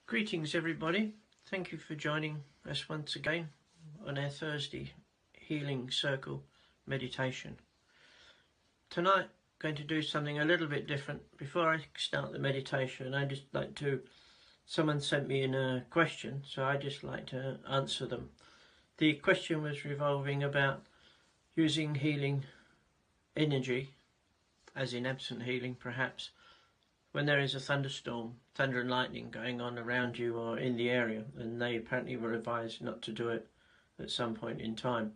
Greetings everybody, thank you for joining us once again on our Thursday Healing Circle meditation. Tonight I'm going to do something a little bit different. Before I start the meditation, someone sent me in a question, so I just like to answer them. The question was revolving about using healing energy, as in absent healing perhaps, when there is a thunderstorm, thunder and lightning going on around you or in the area, and they apparently were advised not to do it at some point in time.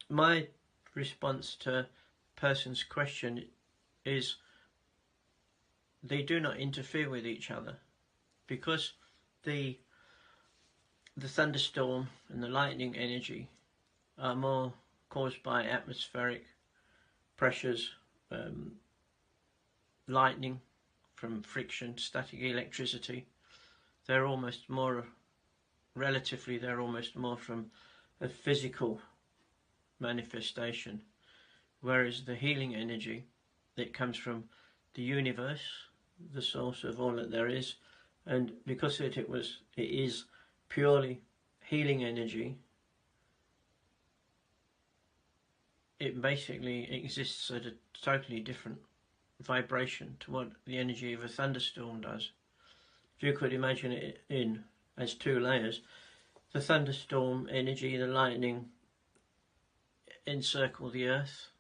My response to person's question is they do not interfere with each other, because the thunderstorm and the lightning energy are more caused by atmospheric pressures, lightning from friction, static electricity. They're almost more from a physical manifestation, whereas the healing energy that comes from the universe, the source of all that there is, and because it is purely healing energy, it basically exists at a totally different vibration to what the energy of a thunderstorm does. If you could imagine it as two layers, the thunderstorm energy, the lightning, encircle the earth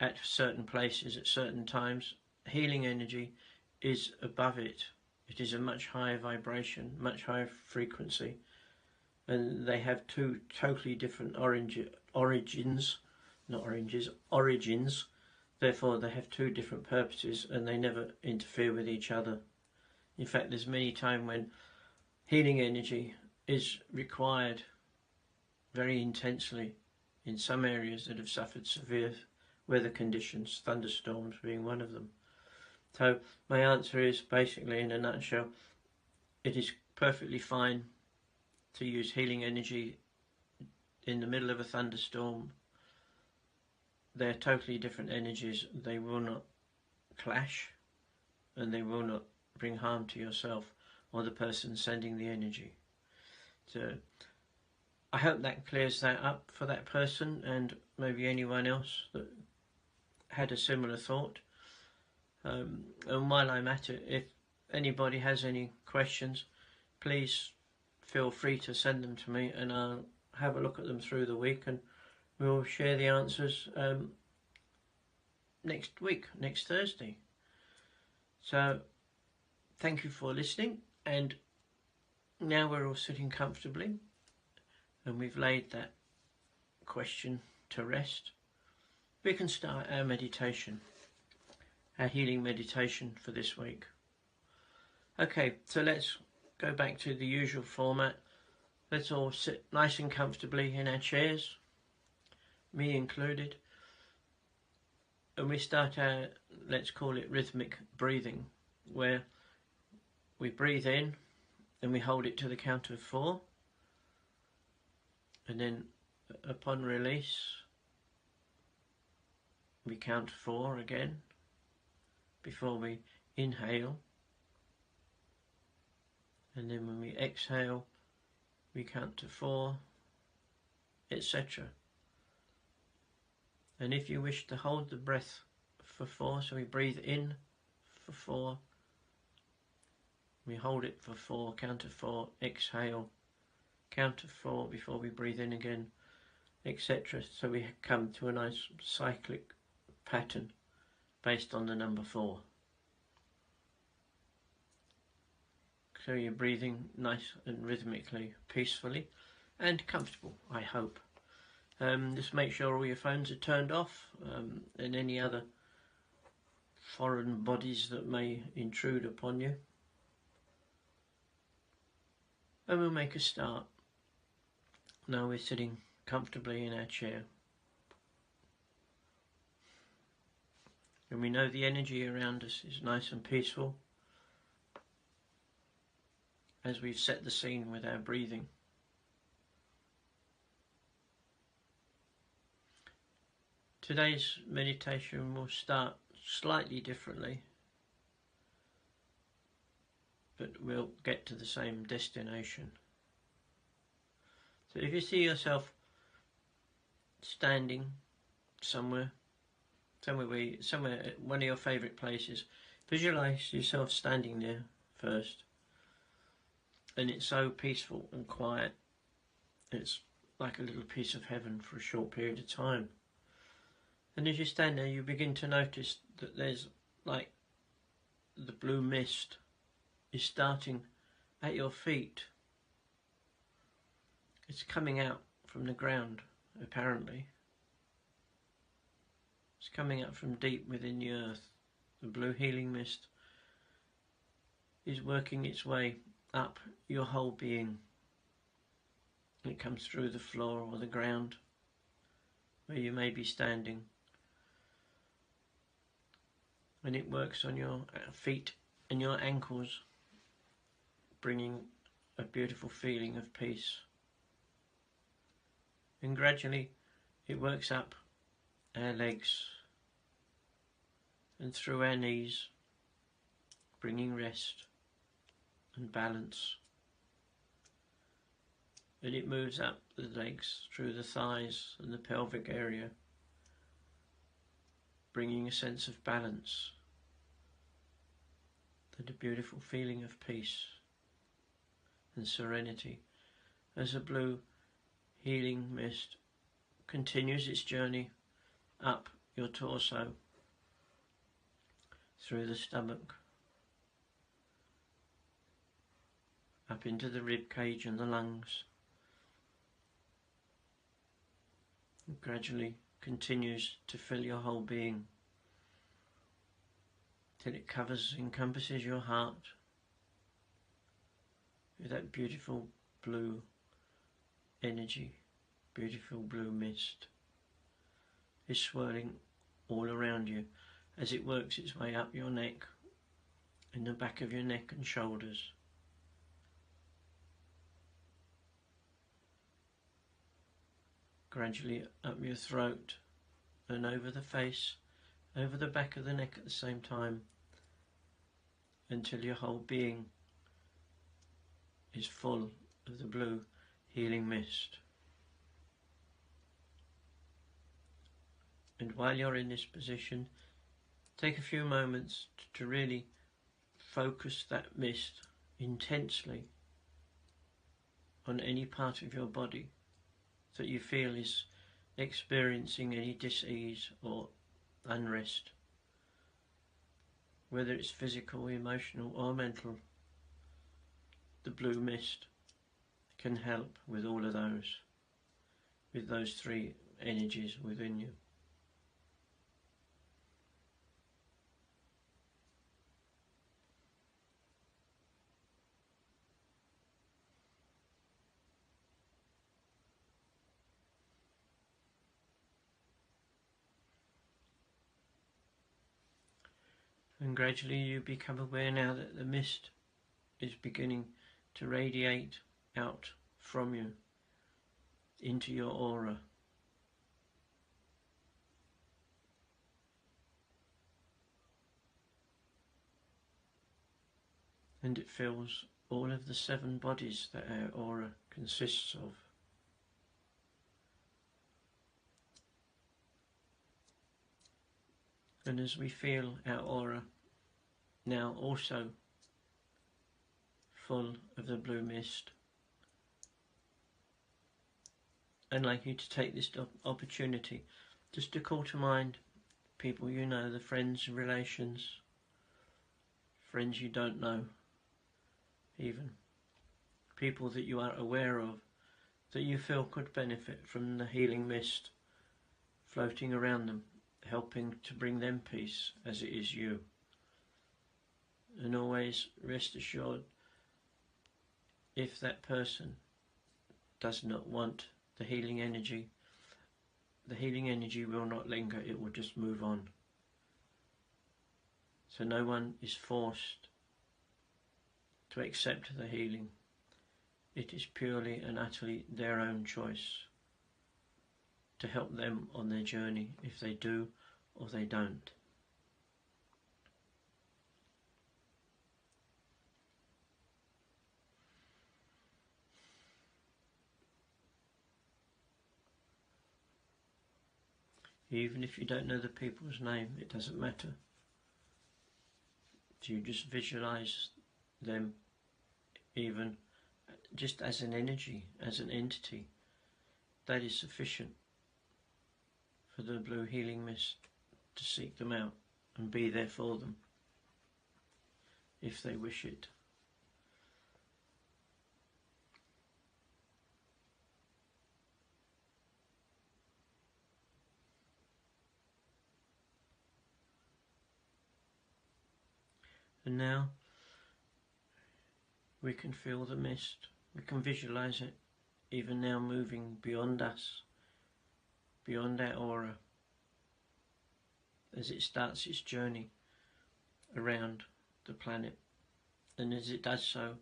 at certain places at certain times. Healing energy is above it. It is a much higher vibration, much higher frequency, and they have two totally different origins. Therefore they have two different purposes, and they never interfere with each other. In fact, there's many times when healing energy is required very intensely in some areas that have suffered severe weather conditions, thunderstorms being one of them. So my answer is basically, in a nutshell, it is perfectly fine to use healing energy in the middle of a thunderstorm. They're totally different energies. They will not clash, and they will not bring harm to yourself or the person sending the energy. So I hope that clears that up for that person, and maybe anyone else that had a similar thought. And while I'm at it, if anybody has any questions, please feel free to send them to me, and I'll have a look at them through the week, and we'll share the answers next week, next Thursday. So thank you for listening, and now we're all sitting comfortably and we've laid that question to rest. We can start our meditation, our healing meditation for this week. Okay, so let's go back to the usual format. Let's all sit nice and comfortably in our chairs, me included, and we start our, let's call it rhythmic breathing, where we breathe in and we hold it to the count of 4, and then upon release we count 4 again before we inhale, and then when we exhale we count to 4, etc. And if you wish to hold the breath for 4, so we breathe in for 4, we hold it for 4, count to 4, exhale, count to 4 before we breathe in again, etc. So we come to a nice cyclic pattern based on the number 4. So you're breathing nice and rhythmically, peacefully and comfortable, I hope. Just make sure all your phones are turned off, and any other foreign bodies that may intrude upon you. And we'll make a start. Now we're sitting comfortably in our chair. And we know the energy around us is nice and peaceful, as we've set the scene with our breathing. Today's meditation will start slightly differently. but we'll get to the same destination. So if you see yourself standing somewhere one of your favourite places, visualise yourself standing there first, and it's so peaceful and quiet. It's like a little piece of heaven for a short period of time. And as you stand there, you begin to notice that there's like the blue mist is starting at your feet. It's coming out from the ground, apparently. It's coming up from deep within the earth. The blue healing mist is working its way up your whole being. It comes through the floor or the ground where you may be standing, and it works on your feet and your ankles, bringing a beautiful feeling of peace. And gradually it works up our legs and through our knees, bringing rest and balance. And it moves up the legs through the thighs and the pelvic area, bringing a sense of balance and a beautiful feeling of peace and serenity as a blue healing mist continues its journey up your torso, through the stomach, up into the rib cage and the lungs, and gradually continues to fill your whole being till it encompasses your heart with that beautiful blue energy. Beautiful blue mist is swirling all around you as it works its way up your neck, in the back of your neck and shoulders. Gradually up your throat and over the face, over the back of the neck at the same time, until your whole being is full of the blue healing mist. And while you're in this position, take a few moments to really focus that mist intensely on any part of your body that you feel is experiencing any dis-ease or unrest, whether it's physical, emotional or mental. The blue mist can help with all of those, with those three energies within you. And gradually you become aware now that the mist is beginning to radiate out from you into your aura. And it fills all of the 7 bodies that our aura consists of. And as we feel our aura now also full of the blue mist, I'd like you to take this opportunity just to call to mind people you know, the friends, relations, friends you don't know, even people that you are aware of that you feel could benefit from the healing mist floating around them, helping to bring them peace as it is you. And always rest assured, if that person does not want the healing energy will not linger, it will just move on. So no one is forced to accept the healing. It is purely and utterly their own choice to help them on their journey, if they do or they don't. Even if you don't know the people's name, it doesn't matter. If you just visualize them, even just as an energy, as an entity, that is sufficient for the blue healing mist to seek them out and be there for them if they wish it. And now we can feel the mist, we can visualize it, even now moving beyond us, beyond our aura, as it starts its journey around the planet. And as it does so,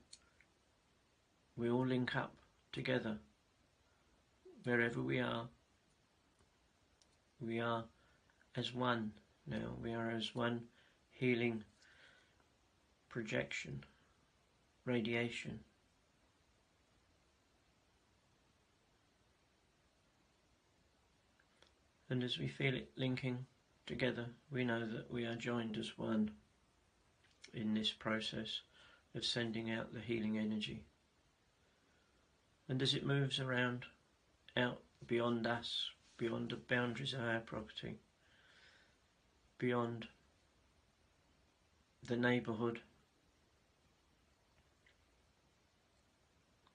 we all link up together. Wherever we are as one now. We are as one healing projection, radiation. And as we feel it linking together, we know that we are joined as one in this process of sending out the healing energy. And as it moves around, out beyond us, beyond the boundaries of our property, beyond the neighbourhood,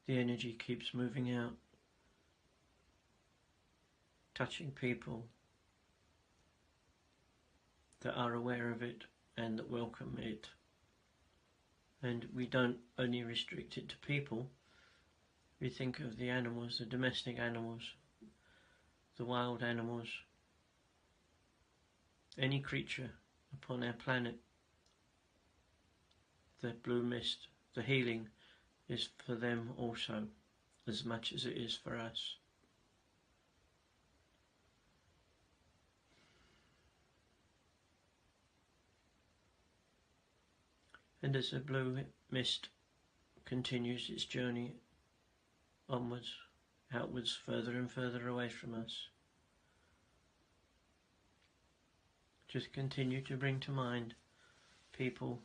the energy keeps moving out, touching people that are aware of it and that welcome it. And we don't only restrict it to people. We think of the animals, the domestic animals, the wild animals, any creature upon our planet. The blue mist, the healing, is for them also, as much as it is for us. And as the blue mist continues its journey onwards, outwards, further and further away from us, just continue to bring to mind peoples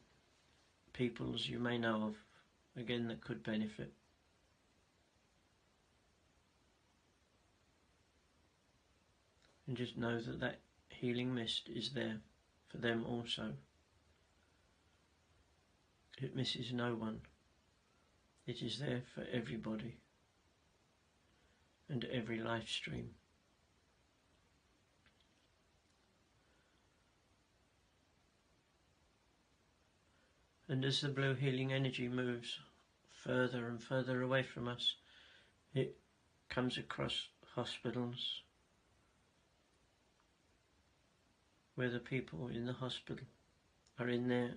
you may know of, again, that could benefit. And just know that that healing mist is there for them also. It misses no one. It is there for everybody and every life stream. And as the blue healing energy moves further and further away from us, it comes across hospitals where the people in the hospital are in there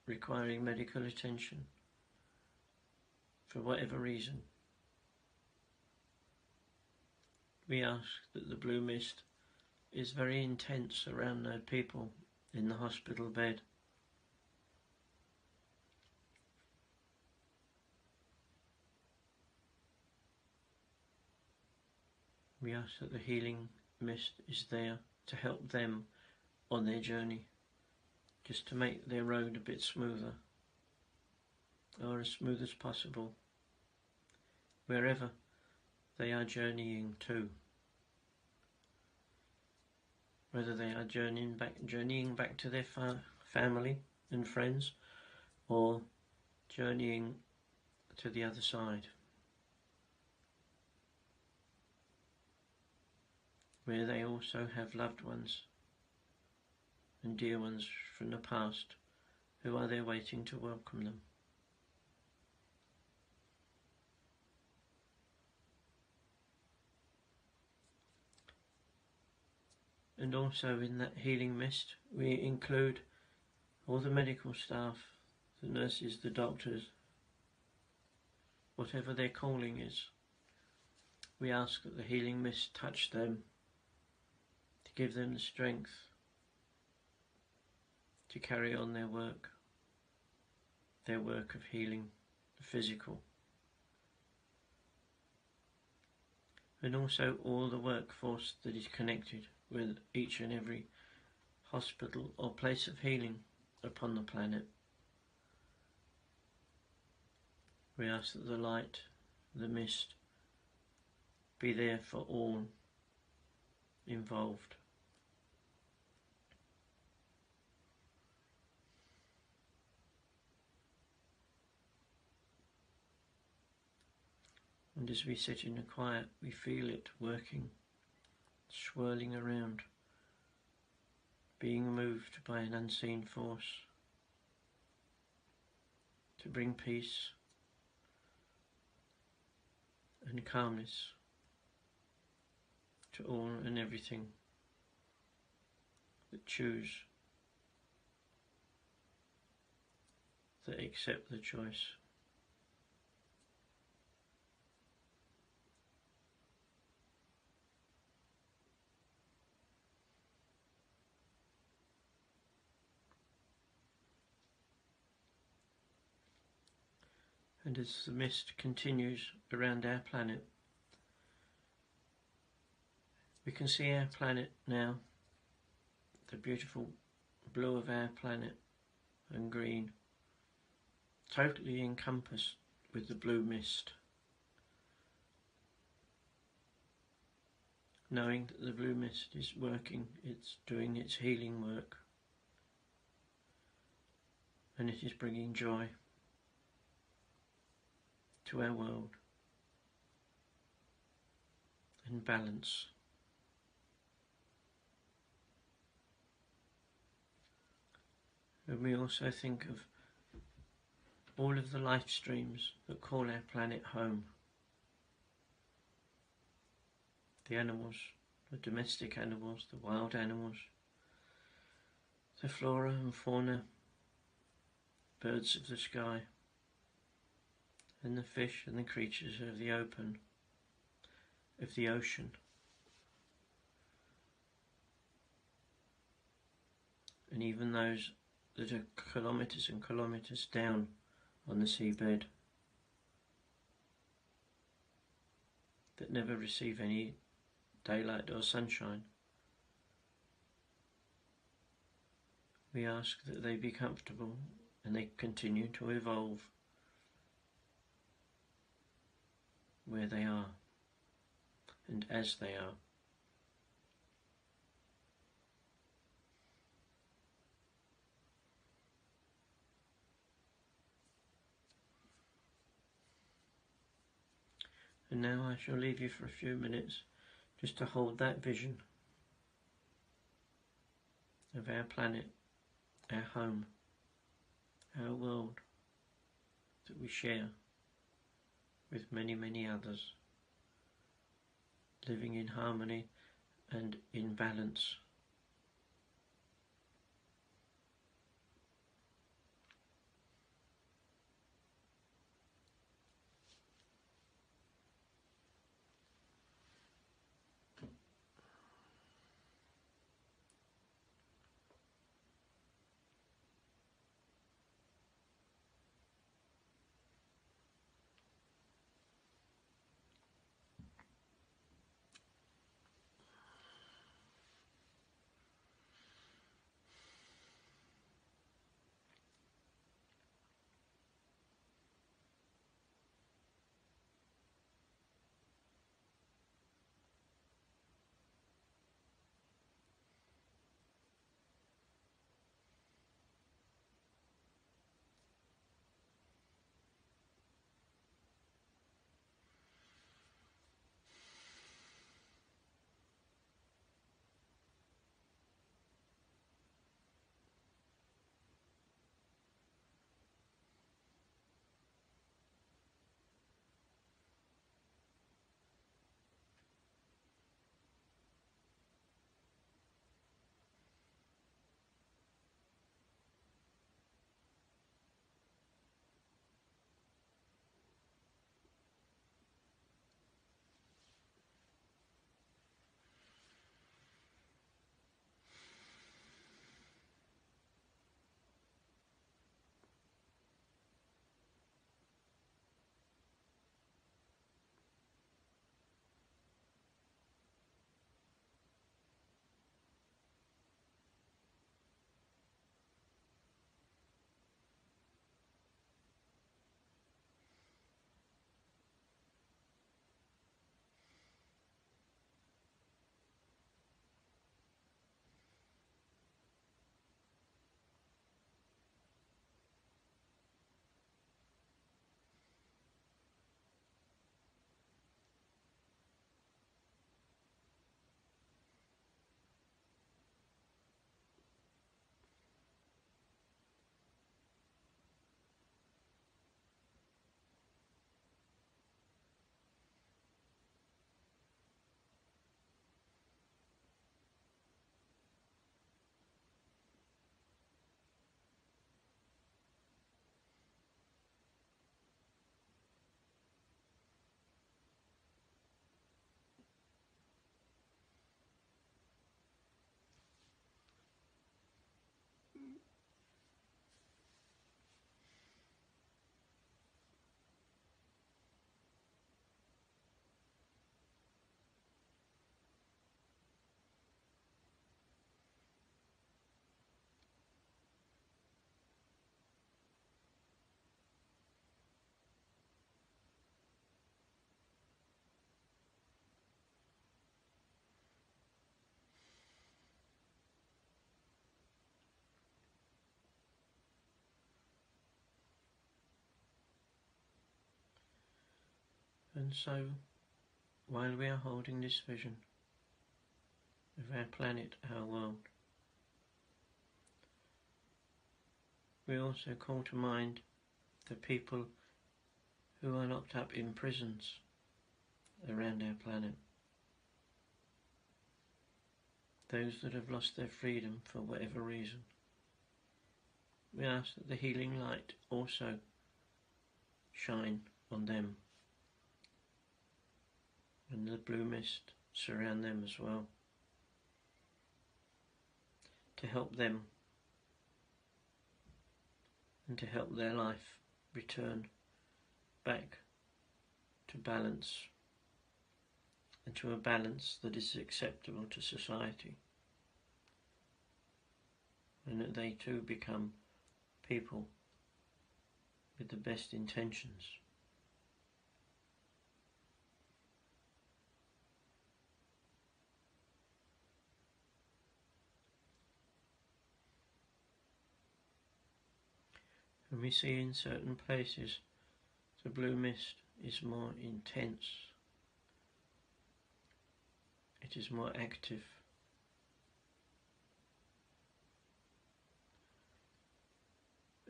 requiring medical attention for whatever reason. We ask that the blue mist is very intense around those people in the hospital bed. We ask that the healing mist is there to help them on their journey, just to make their road a bit smoother, or as smooth as possible, wherever they are journeying to. Whether they are journeying back to their family and friends, or journeying to the other side, where they also have loved ones and dear ones from the past who are there waiting to welcome them. And also in that healing mist we include all the medical staff, the nurses, the doctors, whatever their calling is. We ask that the healing mist touch them, to give them the strength to carry on their work of healing, the physical. And also all the workforce that is connected with each and every hospital or place of healing upon the planet. We ask that the light, the mist, be there for all involved. And as we sit in the quiet, we feel it working, swirling around, being moved by an unseen force to bring peace and calmness to all and everything that choose, that accept the choice. And as the mist continues around our planet, we can see our planet now, the beautiful blue of our planet and green, totally encompassed with the blue mist. Knowing that the blue mist is working, it's doing its healing work, and it is bringing joy to our world and balance. And we also think of all of the life streams that call our planet home. The animals, the domestic animals, the wild animals, the flora and fauna, birds of the sky, and the fish and the creatures of the open, of the ocean. And even those that are kilometres and kilometres down on the seabed, that never receive any daylight or sunshine. We ask that they be comfortable and they continue to evolve where they are and as they are. And now I shall leave you for a few minutes just to hold that vision of our planet, our home, our world that we share with many, many others, living in harmony and in balance. And so, while we are holding this vision of our planet, our world, we also call to mind the people who are locked up in prisons around our planet. Those that have lost their freedom for whatever reason. We ask that the healing light also shine on them, and the blue mist surround them as well, to help them and to help their life return back to balance, and to a balance that is acceptable to society, and that they too become people with the best intentions. And we see in certain places the blue mist is more intense, it is more active.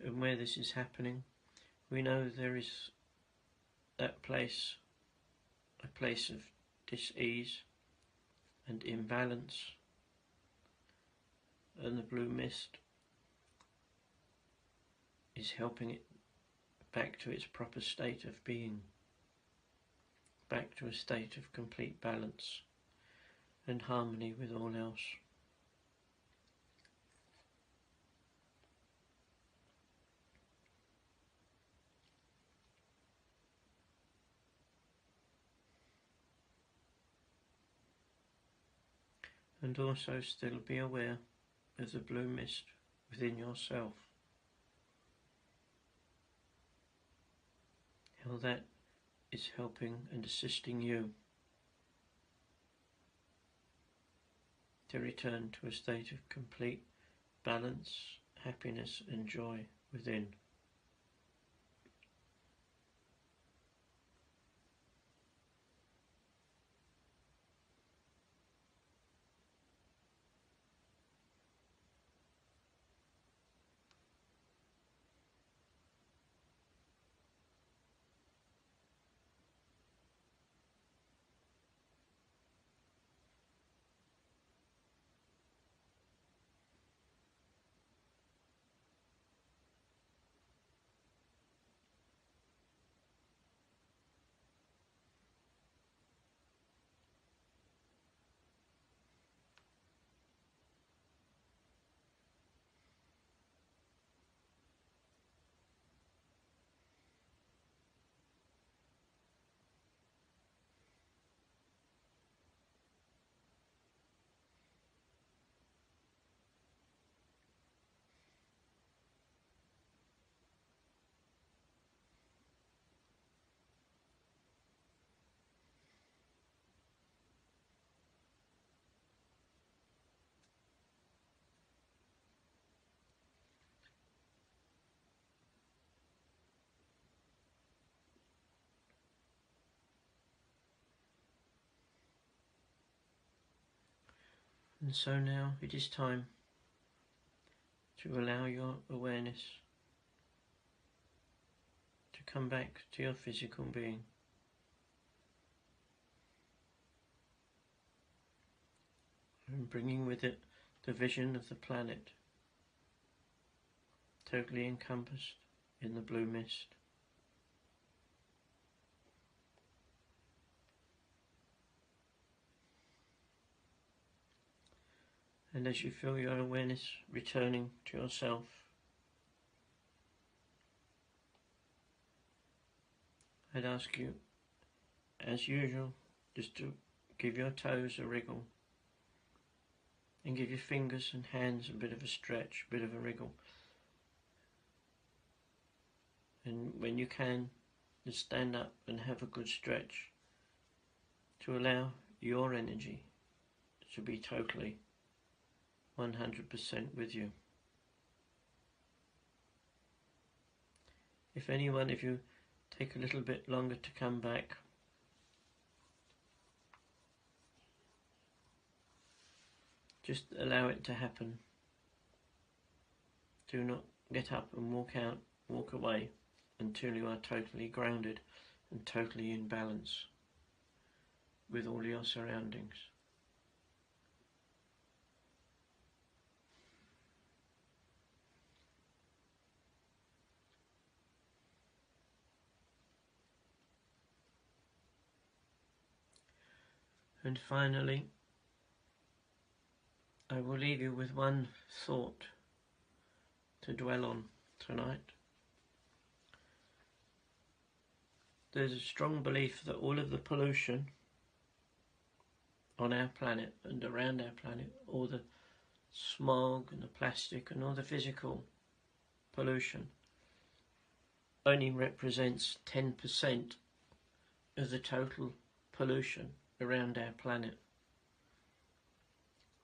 And where this is happening, we know there is that place, a place of dis-ease and imbalance, and the blue mist is helping it back to its proper state of being, back to a state of complete balance and harmony with all else. And also still be aware of the blue mist within yourself, how that is helping and assisting you to return to a state of complete balance, happiness and joy within. And so now it is time to allow your awareness to come back to your physical being. And bringing with it the vision of the planet, totally encompassed in the blue mist. And as you feel your awareness returning to yourself, I'd ask you, as usual, just to give your toes a wriggle and give your fingers and hands a bit of a stretch, a bit of a wriggle. And when you can, just stand up and have a good stretch to allow your energy to be totally 100% with you. If any one of you take a little bit longer to come back, Just allow it to happen. Do not get up and walk away until you are totally grounded and totally in balance with all your surroundings. And finally, I will leave you with one thought to dwell on tonight. There's a strong belief that all of the pollution on our planet and around our planet, all the smog and the plastic and all the physical pollution, only represents 10% of the total pollution around our planet.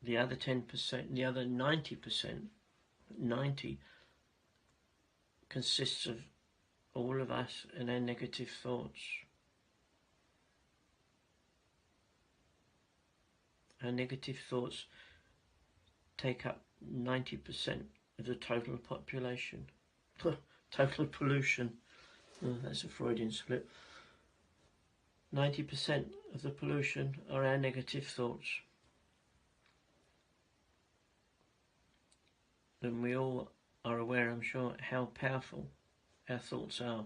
The other 10%, the other 90%, 90 consists of all of us and our negative thoughts. Our negative thoughts take up 90% of the total population. Total pollution. Oh, that's a Freudian slip. 90% of the pollution are our negative thoughts. And we all are aware, I'm sure, how powerful our thoughts are.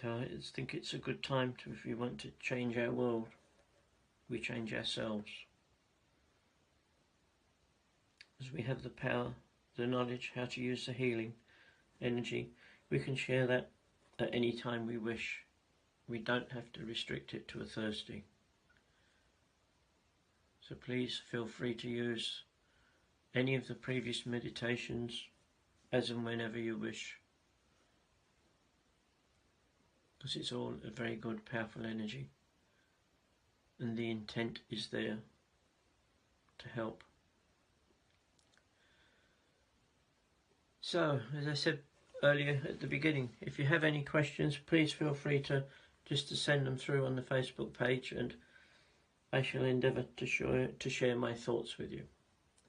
So I think it's a good time to, if we want to change our world, we change ourselves. As we have the power, the knowledge, how to use the healing energy, we can share that at any time we wish. We don't have to restrict it to a Thursday. So please feel free to use any of the previous meditations as and whenever you wish, because it's all a very good, powerful energy, and the intent is there to help. So, as I said earlier at the beginning, if you have any questions, please feel free to send them through on the Facebook page, and I shall endeavour to share my thoughts with you.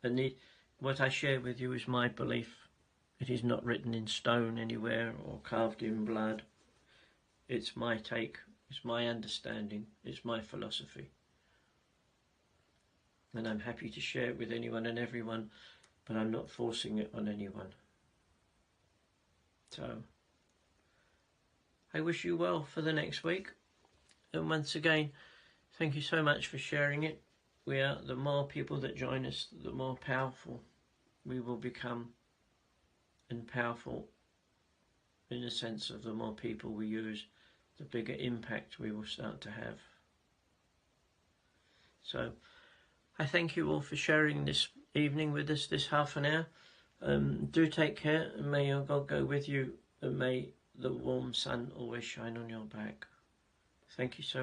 And what I share with you is my belief. It is not written in stone anywhere or carved in blood. It's my take, it's my understanding, it's my philosophy. And I'm happy to share it with anyone and everyone, but I'm not forcing it on anyone. So, I wish you well for the next week. And once again, thank you so much for sharing it. The more people that join us, the more powerful we will become, and powerful in the sense of the more people we use, the bigger impact we will start to have. So I thank you all for sharing this evening with us, this half an hour. Do take care, and may your God go with you, and may the warm sun always shine on your back. Thank you so much.